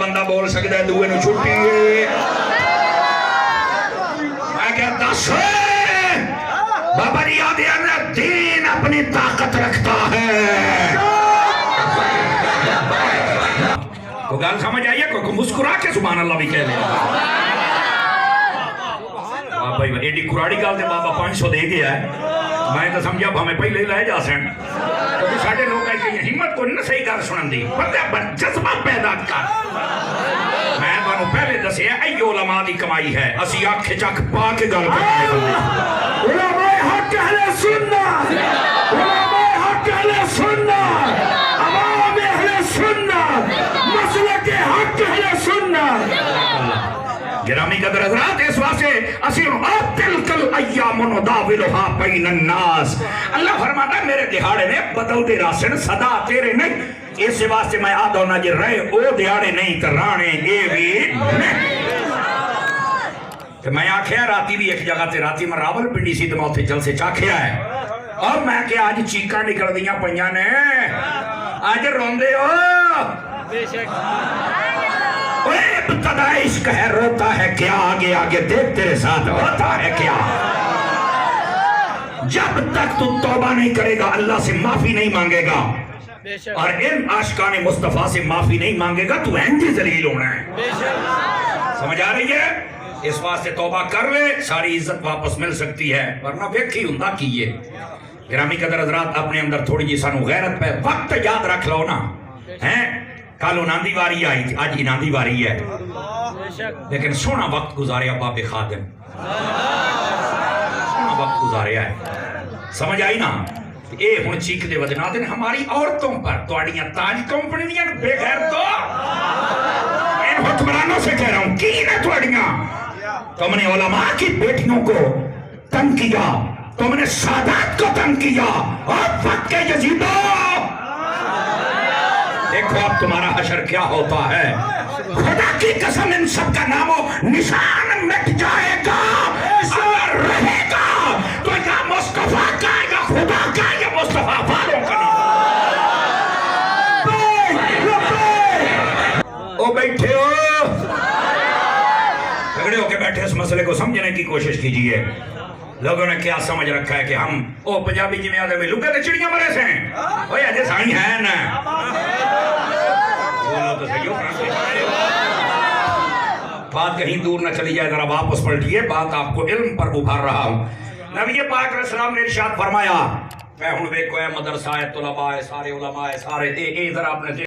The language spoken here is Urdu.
بندہ بول سکتا ہے دوے نو چھٹی ہے میں کیا دس بابا جی یاد ہے دین اپنی طاقت رکھتا ہے کوئی گل سمجھ آئیے کوئی مسکرا کے سبحان اللہ بھی کہہ لیا بابا ایڈی کراڑی گل تے بابا 500 دے گیا ہے میں تو سمجھا ہمیں پہلے ہی لے جا سن کیونکہ ساڈے لوگ ہے کہ ہمت کو نہیں صحیح گل سنن دی بندہ جذبہ پیدا کر میں تانوں پہلے دسیا اے علماء دی کمائی ہے اسی اکھ چک پا کے گل کرنے بندے علماء حق اہل سنت علماء حق اہل سنت عوام اہل سنت مسلک حق اہل سنت گرامی قدر حضرات اس واسطے اسی تلکل ایام نداولھا بین الناس اللہ فرماتا ہے میرے دہاڑے نے بدلتے راسن صدا تیرے نہیں اس واسطے میں آدھا ہونا جی رہے او دہاڑے نہیں ترانے اے بھی نہیں کہ میں آکھیا راتی بھی ایک جگہ تے راتی میں راول پنڈی سی دماغ تے جلسے چاکھیا ہے اور میں کہ آج چیکاں نکل دیاں پئیاں نے آج روندے ہو بے شک ابتدا عشق ہے روتا ہے کیا آگے آگے دیکھ تیرے ساتھ ہوتا ہے کیا جب تک تو توبہ نہیں کرے گا اللہ سے معافی نہیں مانگے گا اور ان عاشقان مصطفیٰ سے معافی نہیں مانگے گا تو انجی ذلیل ہونا ہے سمجھ آ رہی ہے اس واسطے توبہ کر لے ساری عزت واپس مل سکتی ہے ورنہ ویکھی ہندہ کیے گرامی قدر حضرات اپنے اندر تھوڑی جی سانو غیرت پہ وقت یاد رکھ لو نا کل اناندی واری آئی تھی آج اناندی واری ہے لیکن سونا وقت گزاریا باب خادم سونا وقت گزاریا ہے سمجھ آئی نا اے ہن چیک دے وجنا دن ہماری عورتوں پر توڑیاں تاج کمپنیاں بے غیر تو ان حکمرانوں سے کہہ رہا ہوں کی نہ توڑیاں تم نے علماء کی بیٹیوں کو تنگ کیا تم نے سادات کو تنگ کیا اور وقت کے یزیدوں دیکھو اب تمہارا حشر کیا ہوتا ہے خدا کی قسم ان سب کا نام و نشان مٹ جائے گا اگر رہے گا تو یا مصطفیٰ کا یا خدا کا یا مصطفیٰ والوں کا نام او بیٹھے ہو جھگڑے ہو کے بیٹھے اس مسئلے کو سمجھنے کی کوشش کیجئے لوگوں نے کیا سمجھ رکھا ہے کہ ہم او پنجابی جی میں آدھے میں لکے تھے چڑیاں مرے سے ہیں وہ یہ جیسا ہی ہے نا تو صحیح ہو بات کہیں دور نہ چلی جائے ذرا واپس پلٹیے بات آپ کو علم پر ابھار رہا ہوں نبی پاک علیہ السلام نے ارشاد فرمایا اے ہن ویکھو اے مدرسہ اے طلباء اے سارے علماء اے سارے اے ذرا اپنے